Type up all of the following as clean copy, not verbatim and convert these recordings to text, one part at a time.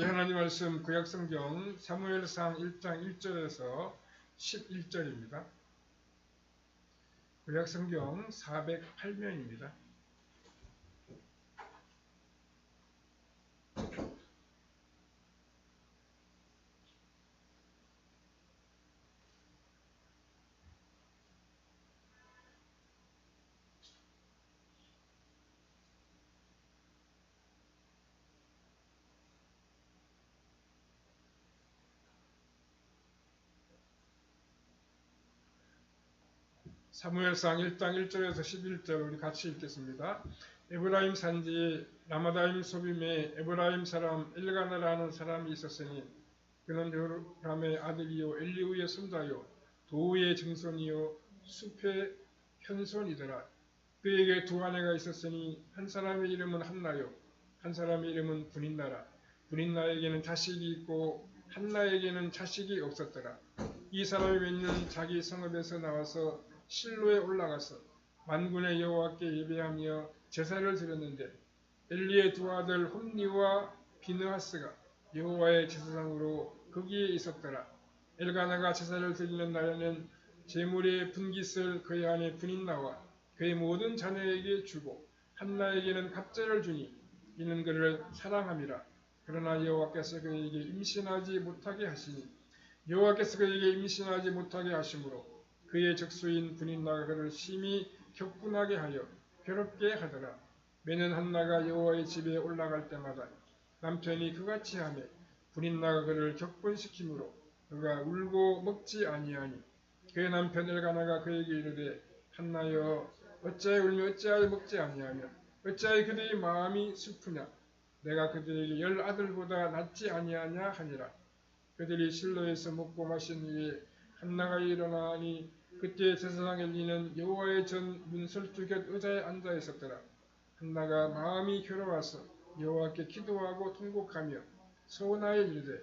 하나님 말씀 구약성경 사무엘상 1장 1절에서 11절입니다. 구약성경 408면입니다. 사무엘상 1장 1절에서 11절 우리 같이 읽겠습니다. 에브라임 산지 라마다임 소빔에 에브라임 사람 엘가나라는 사람이 있었으니 그는 요람의 아들이요 엘리우의 손자요 도우의 증손이요 숲의 현손이더라. 그에게 두 아내가 있었으니 한 사람의 이름은 한나요 한 사람의 이름은 분인나라. 분인나에게는 자식이 있고 한나에게는 자식이 없었더라. 이 사람이 몇 년 자기 성읍에서 나와서 실로에 올라가서 만군의 여호와께 예배하며 제사를 드렸는데 엘리의 두 아들 홈니와 비느하스가 여호와의 제사장으로 거기에 있었더라. 엘가나가 제사를 드리는 날에는 제물의 분깃을 그의 아내 분인나와 그의 모든 자녀에게 주고 한나에게는 갑제를 주니 이는 그를 사랑함이라. 그러나 여호와께서 그에게 임신하지 못하게 하시니 여호와께서 그에게 임신하지 못하게 하심으로 그의 적수인 분인나가 그를 심히 격분하게 하여 괴롭게 하더라. 매년 한나가 여호와의 집에 올라갈 때마다 남편이 그같이 하매 분인나가 그를 격분시키므로 그가 울고 먹지 아니하니 그의 남편 엘가나가 그에게 이르되 한나여 어찌하여 울며 어찌하여 먹지 아니하며 어찌하여 그들의 마음이 슬프냐 내가 그들에게 10 아들보다 낫지 아니하냐 하니라. 그들이 실로에서 먹고 마신 후에 한나가 일어나니 그때 제사장 엘리는 여호와의 전 문설주 곁 의자에 앉아 있었더라. 한나가 마음이 괴로워서 여호와께 기도하고 통곡하며 서원하여 이르되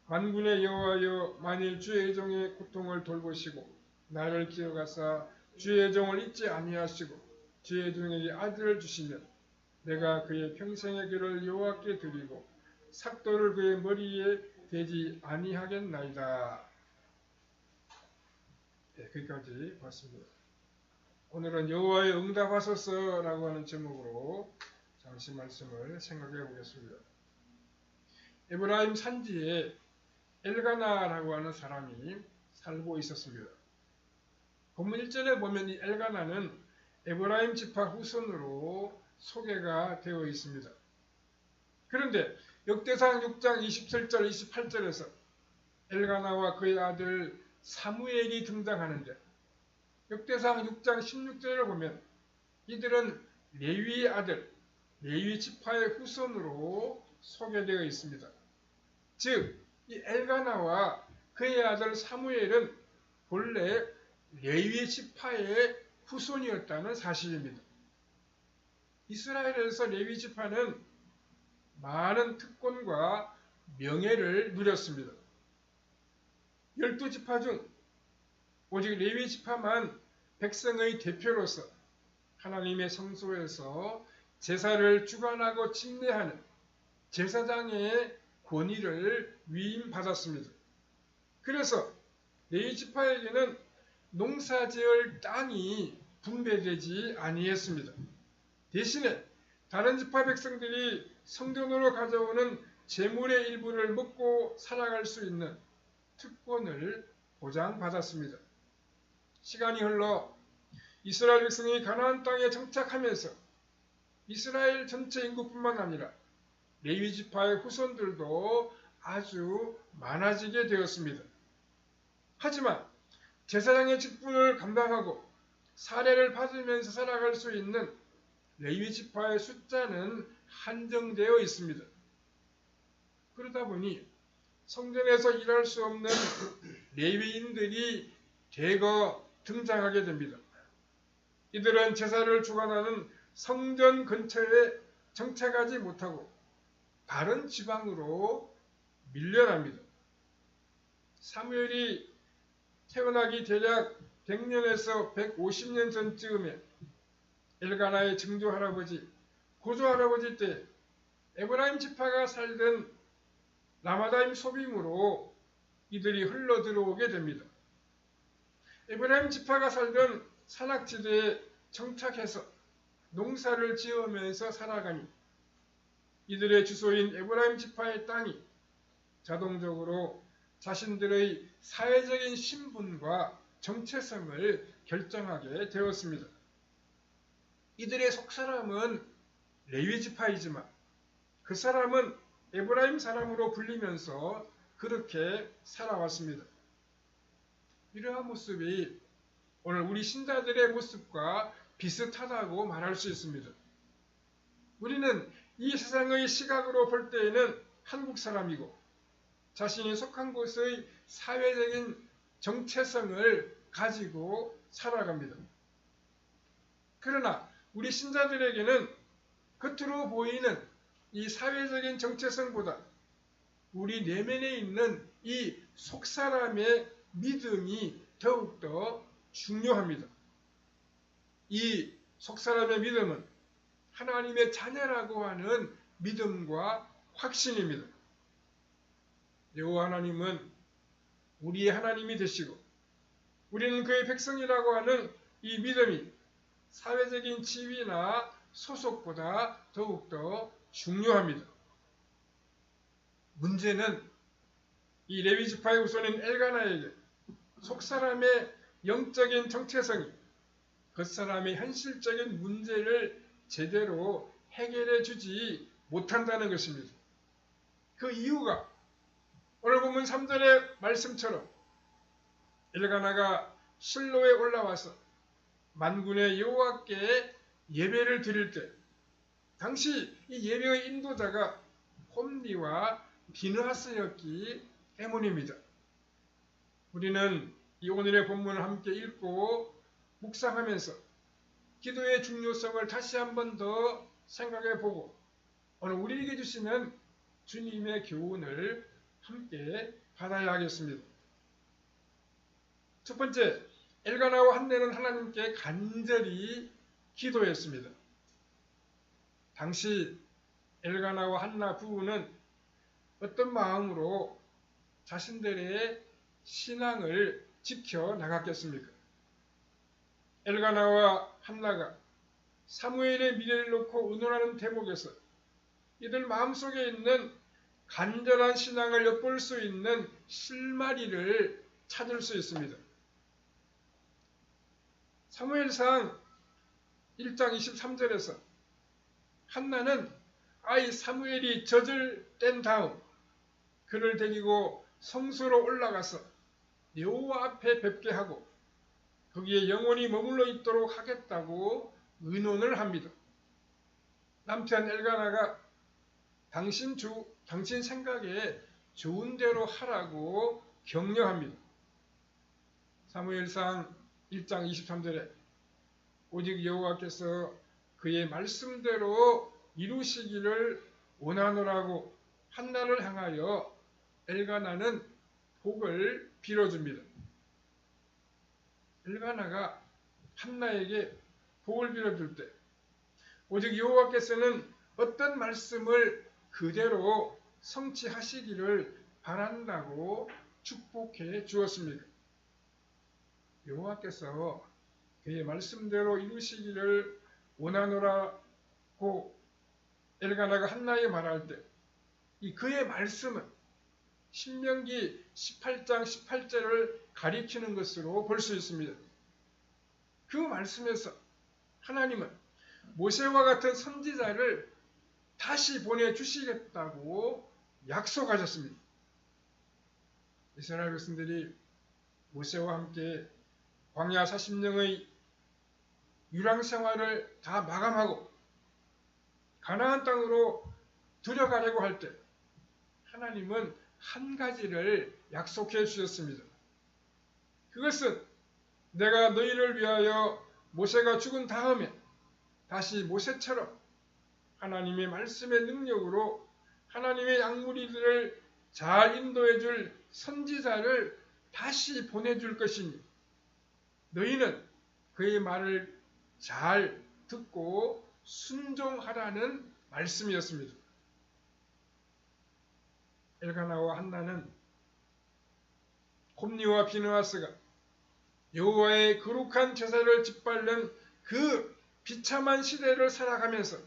만군의 여호와여 만일 주의 종의 고통을 돌보시고 나를 기억하사 주의 종을 잊지 아니하시고 주의 종에게 아들을 주시면 내가 그의 평생의 길을 여호와께 드리고 삭도를 그의 머리에 대지 아니하겠나이다. 네, 거기까지 봤습니다. 오늘은 여호와의 응답하소서라고 하는 제목으로 잠시 말씀을 생각해 보겠습니다. 에브라임 산지에 엘가나라고 하는 사람이 살고 있었습니다. 본문 1절에 보면 이 엘가나는 에브라임 지파 후손으로 소개가 되어 있습니다. 그런데 역대상 6장 27절 28절에서 엘가나와 그의 아들 사무엘이 등장하는데 역대상 6장 16절을 보면 이들은 레위의 아들, 레위 지파의 후손으로 소개되어 있습니다. 즉, 이 엘가나와 그의 아들 사무엘은 본래 레위 지파의 후손이었다는 사실입니다. 이스라엘에서 레위 지파는 많은 특권과 명예를 누렸습니다. 12지파 중 오직 레위 지파만 백성의 대표로서 하나님의 성소에서 제사를 주관하고 침례하는 제사장의 권위를 위임받았습니다. 그래서 레위 지파에게는 농사지을 땅이 분배되지 아니했습니다. 대신에 다른 지파 백성들이 성전으로 가져오는 제물의 일부를 먹고 살아갈 수 있는 특권을 보장받았습니다. 시간이 흘러 이스라엘 백성이 가나안 땅에 정착하면서 이스라엘 전체 인구뿐만 아니라 레위 지파의 후손들도 아주 많아지게 되었습니다. 하지만 제사장의 직분을 감당하고 사례를 받으면서 살아갈 수 있는 레위 지파의 숫자는 한정되어 있습니다. 그러다 보니 성전에서 일할 수 없는 레위인들이 대거 등장하게 됩니다. 이들은 제사를 주관하는 성전 근처에 정착하지 못하고 다른 지방으로 밀려납니다. 사무엘이 태어나기 대략 100년에서 150년 전쯤에 엘가나의 증조할아버지, 고조할아버지 때 에브라임 지파가 살던 라마다임 소빔으로 이들이 흘러 들어오게 됩니다. 에브라임 지파가 살던 산악지대에 정착해서 농사를 지으면서 살아가니 이들의 주소인 에브라임 지파의 땅이 자동적으로 자신들의 사회적인 신분과 정체성을 결정하게 되었습니다. 이들의 속사람은 레위 지파이지만 그 사람은 에브라임 사람으로 불리면서 그렇게 살아왔습니다. 이러한 모습이 오늘 우리 신자들의 모습과 비슷하다고 말할 수 있습니다. 우리는 이 세상의 시각으로 볼 때에는 한국 사람이고 자신이 속한 곳의 사회적인 정체성을 가지고 살아갑니다. 그러나 우리 신자들에게는 겉으로 보이는 이 사회적인 정체성보다 우리 내면에 있는 이 속사람의 믿음이 더욱더 중요합니다. 이 속사람의 믿음은 하나님의 자녀라고 하는 믿음과 확신입니다. 여호와 하나님은 우리의 하나님이 되시고 우리는 그의 백성이라고 하는 이 믿음이 사회적인 지위나 소속보다 더욱더 중요합니다. 문제는 이 레위 지파의 후손인 엘가나에게 속사람의 영적인 정체성이 겉사람의 현실적인 문제를 제대로 해결해 주지 못한다는 것입니다. 그 이유가 오늘 본문 3절의 말씀처럼 엘가나가 실로에 올라와서 만군의 여호와께 예배를 드릴 때 당시 이 예배의 인도자가 홈리와 비느하스였기 때문입니다. 우리는 이 오늘의 본문을 함께 읽고 묵상하면서 기도의 중요성을 다시 한번 더 생각해 보고 오늘 우리에게 주시는 주님의 교훈을 함께 받아야 하겠습니다. 첫 번째, 엘가나와 한네는 하나님께 간절히 기도했습니다. 당시 엘가나와 한나 부부는 어떤 마음으로 자신들의 신앙을 지켜나갔겠습니까? 엘가나와 한나가 사무엘의 미래를 놓고 의논하는 대목에서 이들 마음속에 있는 간절한 신앙을 엿볼 수 있는 실마리를 찾을 수 있습니다. 사무엘상 1장 23절에서 한나는 아이 사무엘이 젖을 뗀 다음 그를 데리고 성소로 올라가서 여호와 앞에 뵙게 하고 거기에 영원히 머물러 있도록 하겠다고 의논을 합니다. 남편 엘가나가 당신 생각에 좋은 대로 하라고 격려합니다. 사무엘상 1장 23절에 오직 여호와께서 그의 말씀대로 이루시기를 원하노라고 한나를 향하여 엘가나는 복을 빌어줍니다. 엘가나가 한나에게 복을 빌어줄 때 오직 여호와께서는 어떤 말씀을 그대로 성취하시기를 바란다고 축복해 주었습니다. 여호와께서 그의 말씀대로 이루시기를 원하노라고 엘가나가 한나에게 말할 때 이 그의 말씀은 신명기 18장 18절을 가리키는 것으로 볼 수 있습니다. 그 말씀에서 하나님은 모세와 같은 선지자를 다시 보내주시겠다고 약속하셨습니다. 이스라엘 백성들이 모세와 함께 광야 40년의 유랑 생활을 다 마감하고 가나안 땅으로 들어가려고 할 때 하나님은 한 가지를 약속해 주셨습니다. 그것은 내가 너희를 위하여 모세가 죽은 다음에 다시 모세처럼 하나님의 말씀의 능력으로 하나님의 양무리들을 잘 인도해 줄 선지자를 다시 보내줄 것이니 너희는 그의 말을 잘 듣고 순종하라는 말씀이었습니다. 엘가나와 한나는 홈리와 비느하스가 여호와의 거룩한 제사를 짓밟는 그 비참한 시대를 살아가면서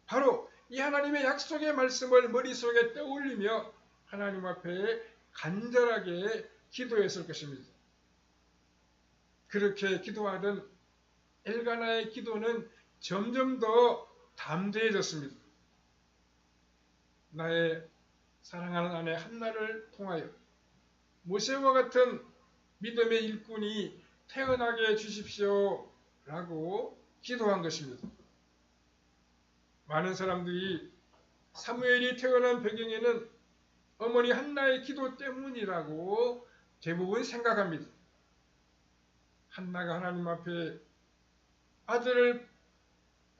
바로 이 하나님의 약속의 말씀을 머릿속에 떠올리며 하나님 앞에 간절하게 기도했을 것입니다. 그렇게 기도하던 엘가나의 기도는 점점 더 담대해졌습니다. 나의 사랑하는 아내 한나를 통하여 모세와 같은 믿음의 일꾼이 태어나게 해주십시오 라고 기도한 것입니다. 많은 사람들이 사무엘이 태어난 배경에는 어머니 한나의 기도 때문이라고 대부분 생각합니다. 한나가 하나님 앞에 아들을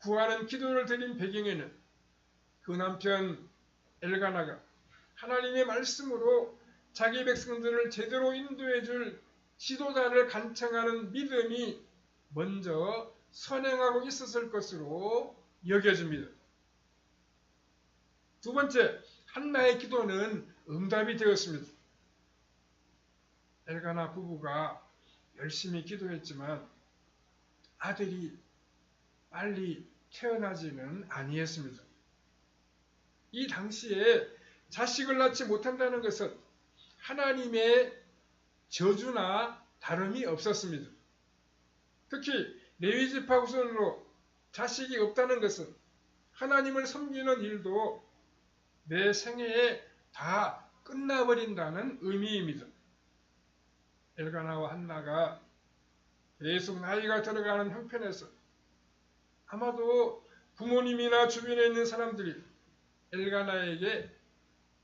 구하는 기도를 드린 배경에는 그 남편 엘가나가 하나님의 말씀으로 자기 백성들을 제대로 인도해 줄 지도자를 간청하는 믿음이 먼저 선행하고 있었을 것으로 여겨집니다. 두 번째, 한나의 기도는 응답이 되었습니다. 엘가나 부부가 열심히 기도했지만 아들이 빨리 태어나지는 아니했습니다. 이 당시에 자식을 낳지 못한다는 것은 하나님의 저주나 다름이 없었습니다. 특히 레위지파 후손으로 자식이 없다는 것은 하나님을 섬기는 일도 내 생애에 다 끝나버린다는 의미입니다. 엘가나와 한나가 계속 나이가 들어가는 형편에서 아마도 부모님이나 주변에 있는 사람들이 엘가나에게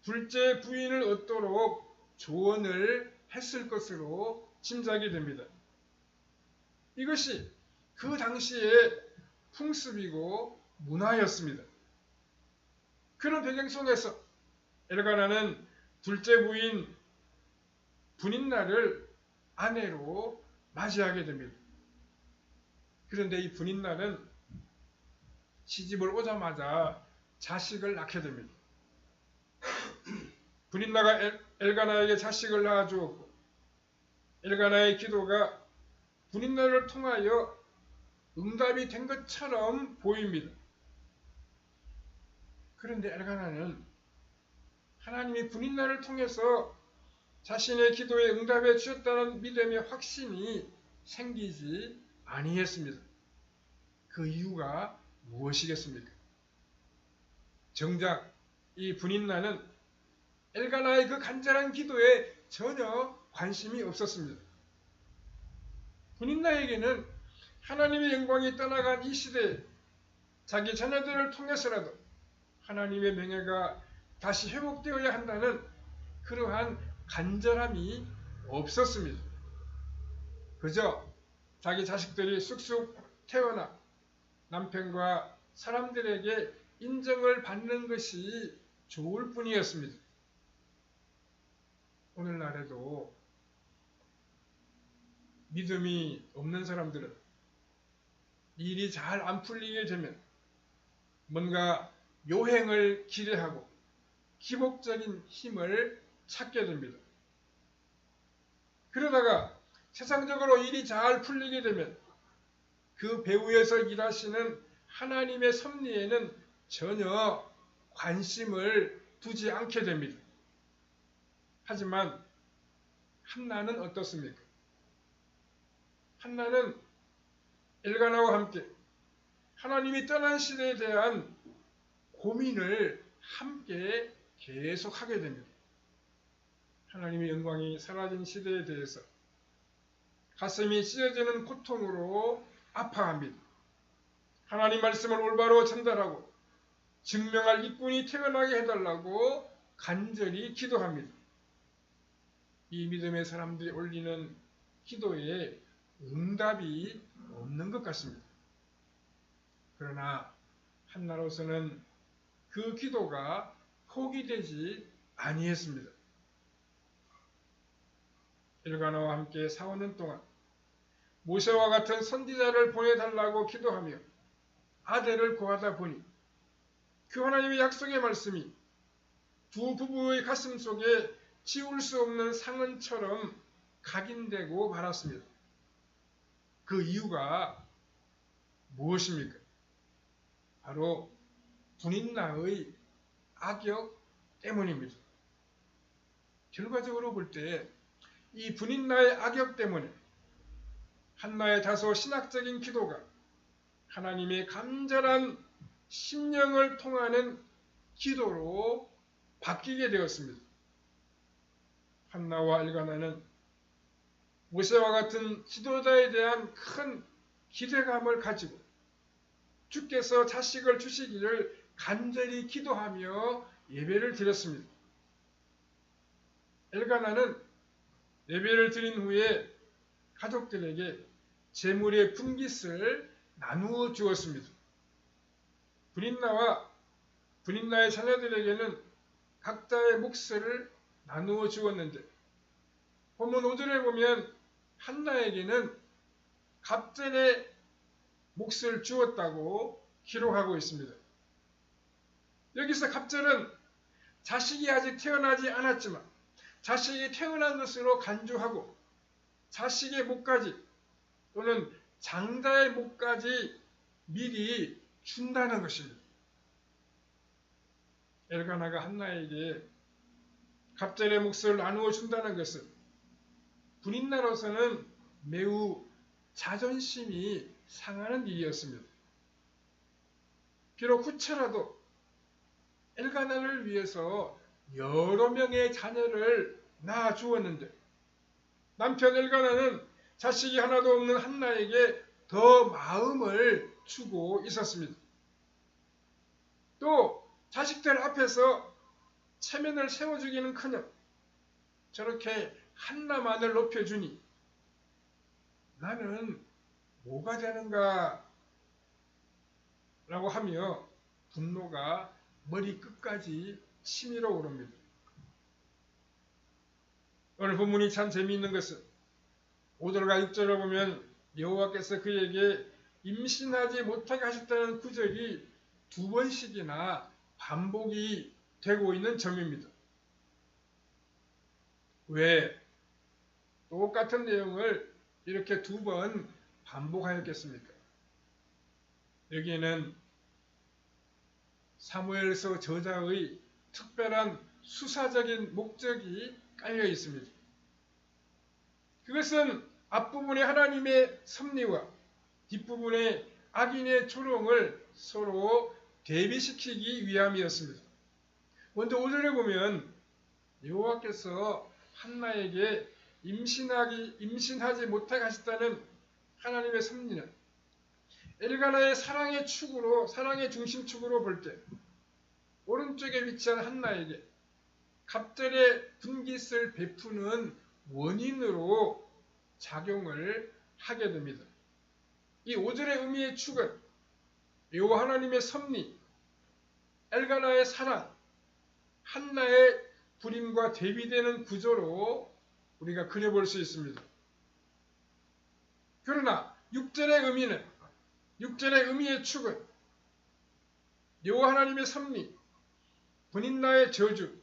둘째 부인을 얻도록 조언을 했을 것으로 짐작이 됩니다. 이것이 그 당시의 풍습이고 문화였습니다. 그런 배경 속에서 엘가나는 둘째 부인 분인날을 아내로 맞이하게 됩니다. 그런데 이 분인날은 시집을 오자마자 자식을 낳게 됩니다. 분인나가 엘가나에게 자식을 낳아주었고 엘가나의 기도가 분인날을 통하여 응답이 된 것처럼 보입니다. 그런데 엘가나는 하나님이 분인날을 통해서 자신의 기도에 응답해 주셨다는 믿음의 확신이 생기지 아니했습니다. 그 이유가 무엇이겠습니까? 정작 이 분인나는 엘가나의 그 간절한 기도에 전혀 관심이 없었습니다. 분인나에게는 하나님의 영광이 떠나간 이 시대에 자기 자녀들을 통해서라도 하나님의 명예가 다시 회복되어야 한다는 그러한 간절함이 없었습니다. 그저 자기 자식들이 쑥쑥 태어나 남편과 사람들에게 인정을 받는 것이 좋을 뿐이었습니다. 오늘날에도 믿음이 없는 사람들은 일이 잘 안 풀리게 되면 뭔가 요행을 기대하고 기복적인 힘을 찾게 됩니다. 그러다가 세상적으로 일이 잘 풀리게 되면 그 배후에서 일하시는 하나님의 섭리에는 전혀 관심을 두지 않게 됩니다. 하지만 한나는 어떻습니까? 한나는 엘가나와 함께 하나님이 떠난 시대에 대한 고민을 함께 계속하게 됩니다. 하나님의 영광이 사라진 시대에 대해서 가슴이 찢어지는 고통으로 아파합니다. 하나님 말씀을 올바로 전달하고 증명할 일꾼이 태어나게 해달라고 간절히 기도합니다. 이 믿음의 사람들이 올리는 기도에 응답이 없는 것 같습니다. 그러나 한나로서는 그 기도가 포기되지 아니했습니다. 엘가나와 함께 4년 동안 모세와 같은 선지자를 보내달라고 기도하며 아들을 구하다 보니 그 하나님의 약속의 말씀이 두 부부의 가슴 속에 지울 수 없는 상흔처럼 각인되고 말았습니다. 그 이유가 무엇입니까? 바로 분인나의 악역 때문입니다. 결과적으로 볼 때 이 분인나의 악역 때문에 한나의 다소 신학적인 기도가 하나님의 간절한 심령을 통하는 기도로 바뀌게 되었습니다. 한나와 엘가나는 모세와 같은 지도자에 대한 큰 기대감을 가지고 주께서 자식을 주시기를 간절히 기도하며 예배를 드렸습니다. 엘가나는 예배를 드린 후에 가족들에게 제물의 분깃을 나누어 주었습니다. 분인나와 분인나의 자녀들에게는 각자의 몫을 나누어 주었는데 본문 5절에 보면 한나에게는 갑절의 몫을 주었다고 기록하고 있습니다. 여기서 갑절은 자식이 아직 태어나지 않았지만 자식이 태어난 것으로 간주하고 자식의 목까지 또는 장자의 목까지 미리 준다는 것입니다. 엘가나가 한나에게 갑절의 몫을 나누어 준다는 것은 분인나로서는 매우 자존심이 상하는 일이었습니다. 비록 후처라도 엘가나를 위해서 여러 명의 자녀를 낳아 주었는데 남편 엘가나는 자식이 하나도 없는 한나에게 더 마음을 주고 있었습니다. 또 자식들 앞에서 체면을 세워주기는커녕 저렇게 한나만을 높여주니 나는 뭐가 되는가 라고 하며 분노가 머리 끝까지 치밀어 오릅니다. 오늘 본문이 참 재미있는 것은 5절과 6절을 보면 여호와께서 그에게 임신하지 못하게 하셨다는 구절이 두 번씩이나 반복이 되고 있는 점입니다. 왜 똑같은 내용을 이렇게 두 번 반복하였겠습니까? 여기에는 사무엘서 저자의 특별한 수사적인 목적이 깔려 있습니다. 그것은 앞부분의 하나님의 섭리와 뒷부분의 악인의 조롱을 서로 대비시키기 위함이었습니다. 먼저 5절에 보면 여호와께서 한나에게 임신하지 못하게 하셨다는 하나님의 섭리는 엘가나의 사랑의 축으로, 사랑의 중심축으로 볼 때 오른쪽에 위치한 한나에게 갑절의 분깃을 베푸는 원인으로 작용을 하게 됩니다. 이 5절의 의미의 축은 여호와 하나님의 섭리, 엘가나의 사랑, 한나의 불임과 대비되는 구조로 우리가 그려볼 수 있습니다. 그러나 6절의 의미의 축은 여호와 하나님의 섭리, 분인나의 저주,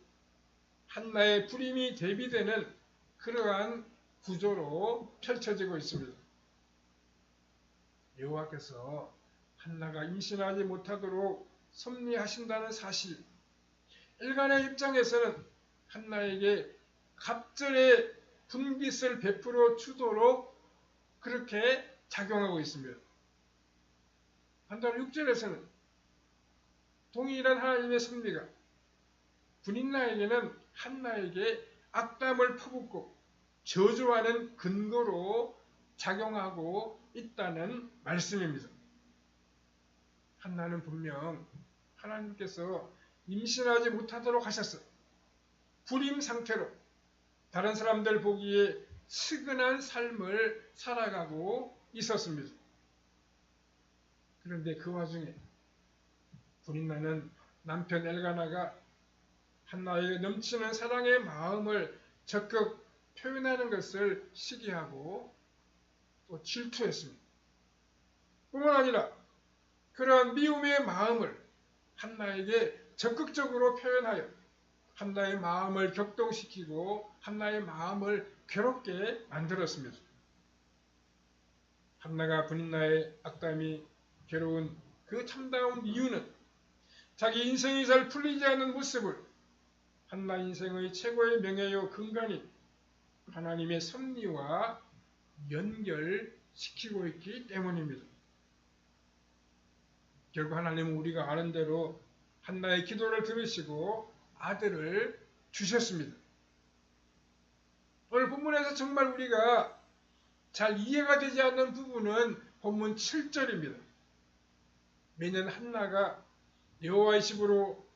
한나의 불임이 대비되는 그러한 구조로 펼쳐지고 있습니다. 여호와께서 한나가 임신하지 못하도록 섭리하신다는 사실, 엘가나의 입장에서는 한나에게 갑절의 분깃을 베풀어 주도록 그렇게 작용하고 있습니다. 반대로 6절에서는 동일한 하나님의 섭리가 분인나에게는 한나에게 악담을 퍼붓고 저주하는 근거로 작용하고 있다는 말씀입니다. 한나는 분명 하나님께서 임신하지 못하도록 하셨어요. 불임 상태로 다른 사람들 보기에 측은한 삶을 살아가고 있었습니다. 그런데 그 와중에 분인나는 남편 엘가나가 한나에게 넘치는 사랑의 마음을 적극 표현하는 것을 시기하고 또 질투했습니다. 뿐만 아니라 그러한 미움의 마음을 한나에게 적극적으로 표현하여 한나의 마음을 격동시키고 한나의 마음을 괴롭게 만들었습니다. 한나가 브닛나의 악담이 괴로운 그 참다운 이유는 자기 인생이 잘 풀리지 않는 모습을 한나 인생의 최고의 명예요 근간인 하나님의 섭리와 연결시키고 있기 때문입니다. 결국 하나님은 우리가 아는 대로 한나의 기도를 들으시고 아들을 주셨습니다. 오늘 본문에서 정말 우리가 잘 이해가 되지 않는 부분은 본문 7절입니다. 매년 한나가 여호와의 집으로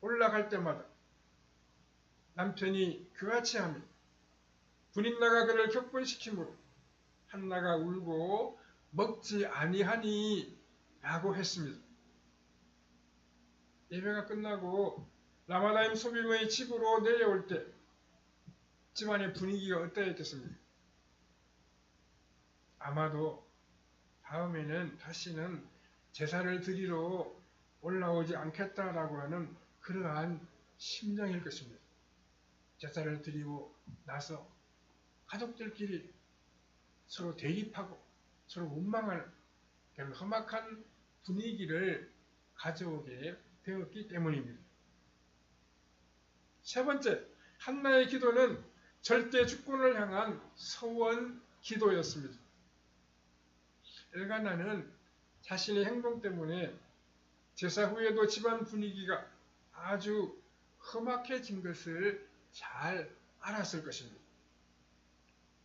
올라갈 때마다 남편이 그같이 하며 브닛나가 그를 격분시키므로 한나가 울고 먹지 아니하니 라고 했습니다. 예배가 끝나고 라마다임 소빔의 집으로 내려올 때 집안의 분위기가 어떠했겠습니까? 아마도 다음에는 다시는 제사를 드리러 올라오지 않겠다라고 하는 그러한 심정일 것입니다. 제사를 드리고 나서 가족들끼리 서로 대립하고 서로 원망하는 그런 험악한 분위기를 가져오게 되었기 때문입니다. 세 번째, 한나의 기도는 절대 주권을 향한 서원 기도였습니다. 엘가나는 자신의 행동 때문에 제사 후에도 집안 분위기가 아주 험악해진 것을 잘 알았을 것입니다.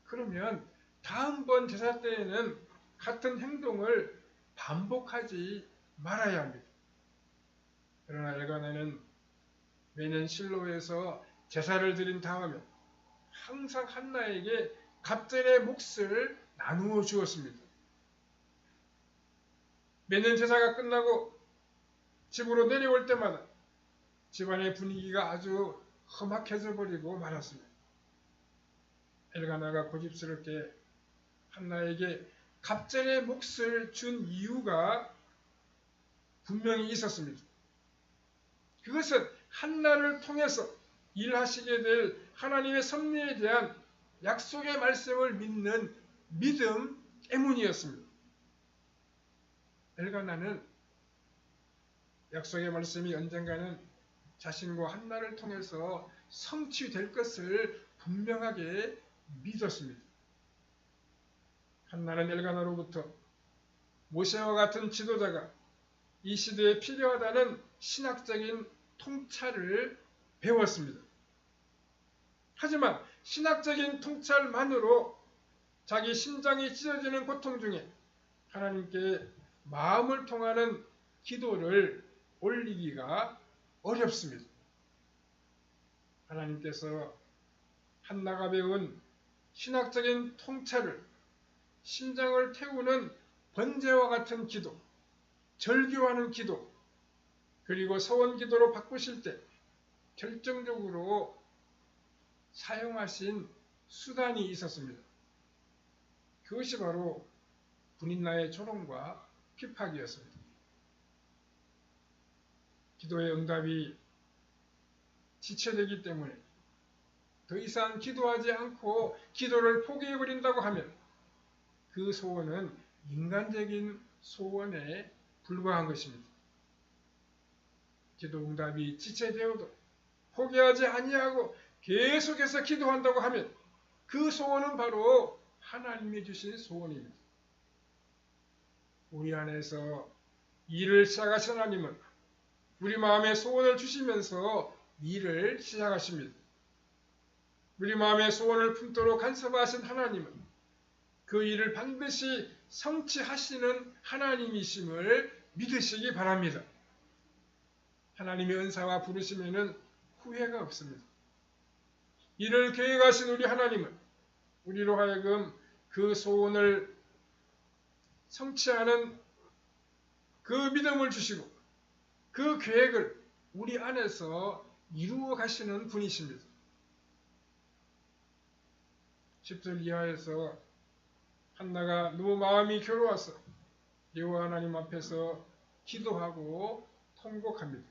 그러면 다음번 제사 때에는 같은 행동을 반복하지 말아야 합니다. 그러나 엘가나는 매년 실로에서 제사를 드린 다음에 항상 한나에게 갑절의 몫을 나누어 주었습니다. 매년 제사가 끝나고 집으로 내려올 때마다 집안의 분위기가 아주 험악해져 버리고 말았습니다. 엘가나가 고집스럽게 한나에게 갑절의 몫을 준 이유가 분명히 있었습니다. 그것은 한나를 통해서 일하시게 될 하나님의 섭리에 대한 약속의 말씀을 믿는 믿음 때문이었습니다. 엘가나는 약속의 말씀이 언젠가는 자신과 한나를 통해서 성취될 것을 분명하게 믿었습니다. 한나는 엘가나로부터 모세와 같은 지도자가 이 시대에 필요하다는 신학적인 통찰을 배웠습니다. 하지만 신학적인 통찰만으로 자기 심장이 찢어지는 고통 중에 하나님께 마음을 통하는 기도를 올리기가 어렵습니다. 하나님께서 한나가 배운 신학적인 통찰을 심장을 태우는 번제와 같은 기도, 절규하는 기도, 그리고 서원 기도로 바꾸실 때 결정적으로 사용하신 수단이 있었습니다. 그것이 바로 브닛나의 조롱과 핍박이었습니다. 기도의 응답이 지체되기 때문에 더 이상 기도하지 않고 기도를 포기해버린다고 하면 그 소원은 인간적인 소원에 불과한 것입니다. 기도 응답이 지체되어도 포기하지 아니하고 계속해서 기도한다고 하면 그 소원은 바로 하나님이 주신 소원입니다. 우리 안에서 일을 시작하신 하나님은 우리 마음에 소원을 주시면서 일을 시작하십니다. 우리 마음에 소원을 품도록 간섭하신 하나님은 그 일을 반드시 성취하시는 하나님이심을 믿으시기 바랍니다. 하나님의 은사와 부르심에는 후회가 없습니다. 이를 계획하신 우리 하나님은 우리로 하여금 그 소원을 성취하는 그 믿음을 주시고 그 계획을 우리 안에서 이루어 가시는 분이십니다. 10절 이하에서 한나가 너무 마음이 괴로워서 여호와 하나님 앞에서 기도하고 통곡합니다.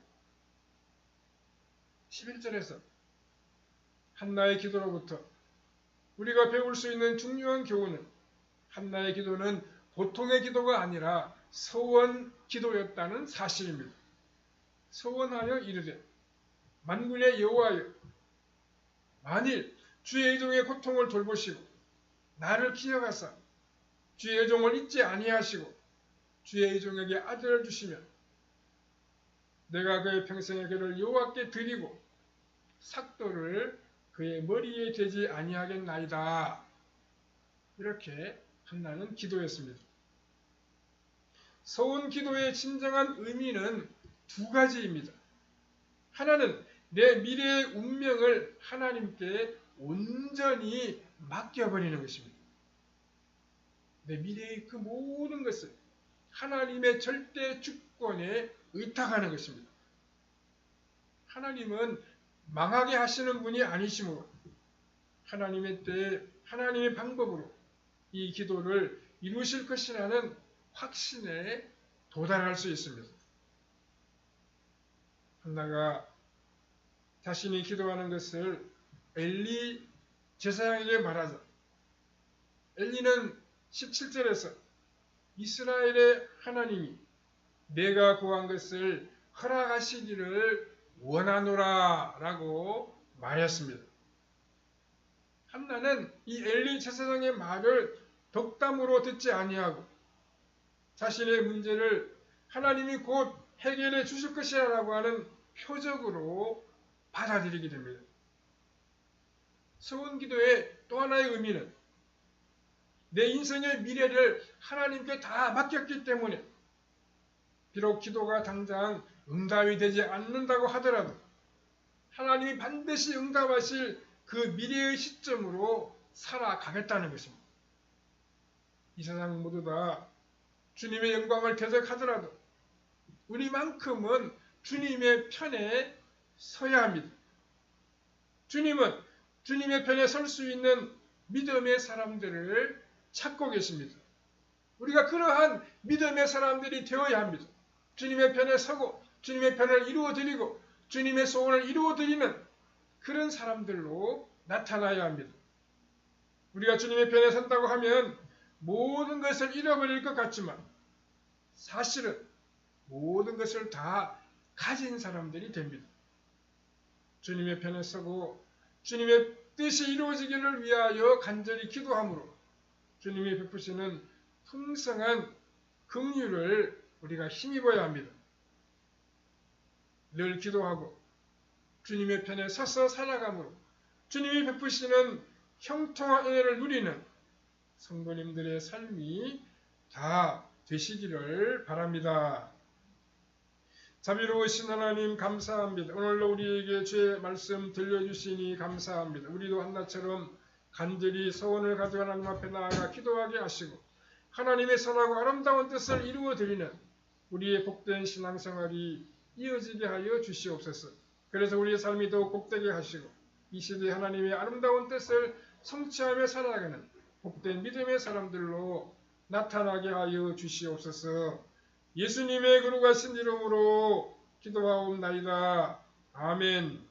11절에서 한나의 기도로부터 우리가 배울 수 있는 중요한 교훈은 한나의 기도는 보통의 기도가 아니라 서원 기도였다는 사실입니다. 서원하여 이르되 만군의 여호와여, 만일 주의 종의 고통을 돌보시고 나를 기억하사 주의 종을 잊지 아니하시고 주의 종에게 아들을 주시면 내가 그의 평생의 그를 여호와께 드리고 삭도를 그의 머리에 대지 아니하겠나이다. 이렇게 한나는 기도했습니다. 서원 기도의 진정한 의미는 두 가지입니다. 하나는 내 미래의 운명을 하나님께 온전히 맡겨버리는 것입니다. 내 미래의 그 모든 것을 하나님의 절대 주권에 의탁하는 것입니다. 하나님은 망하게 하시는 분이 아니시므로 하나님의 때에 하나님의 방법으로 이 기도를 이루실 것이라는 확신에 도달할 수 있습니다. 한나가 자신이 기도하는 것을 엘리 제사장에게 말하자 엘리는 17절에서 이스라엘의 하나님이 내가 구한 것을 허락하시기를 원하노라 라고 말했습니다. 한나는 이 엘리 제사장의 말을 덕담으로 듣지 아니하고 자신의 문제를 하나님이 곧 해결해 주실 것이라고 하는 표적으로 받아들이게 됩니다. 서원기도의 또 하나의 의미는 내 인생의 미래를 하나님께 다 맡겼기 때문에 비록 기도가 당장 응답이 되지 않는다고 하더라도 하나님이 반드시 응답하실 그 미래의 시점으로 살아가겠다는 것입니다. 이 세상 모두 다 주님의 영광을 대적하더라도 우리만큼은 주님의 편에 서야 합니다. 주님은 주님의 편에 설 수 있는 믿음의 사람들을 찾고 계십니다. 우리가 그러한 믿음의 사람들이 되어야 합니다. 주님의 편에 서고 주님의 편을 이루어드리고 주님의 소원을 이루어드리는 그런 사람들로 나타나야 합니다. 우리가 주님의 편에 선다고 하면 모든 것을 잃어버릴 것 같지만 사실은 모든 것을 다 가진 사람들이 됩니다. 주님의 편에 서고 주님의 뜻이 이루어지기를 위하여 간절히 기도함으로 주님이 베푸시는 풍성한 긍휼을 우리가 힘입어야 합니다. 늘 기도하고 주님의 편에 서서 살아감으로 주님이 베푸시는 형통한 은혜를 누리는 성도님들의 삶이 다 되시기를 바랍니다. 자비로우신 하나님 감사합니다. 오늘도 우리에게 주의 말씀 들려주시니 감사합니다. 우리도 한나처럼 간절히 소원을 가지고 하나님 앞에 나아가 기도하게 하시고 하나님의 선하고 아름다운 뜻을 이루어드리는 우리의 복된 신앙생활이 이어지게 하여 주시옵소서. 그래서 우리의 삶이 더욱 복되게 하시고 이 시대에 하나님의 아름다운 뜻을 성취하며 살아가는 복된 믿음의 사람들로 나타나게 하여 주시옵소서. 예수님의 거룩하신 이름으로 기도하옵나이다. 아멘.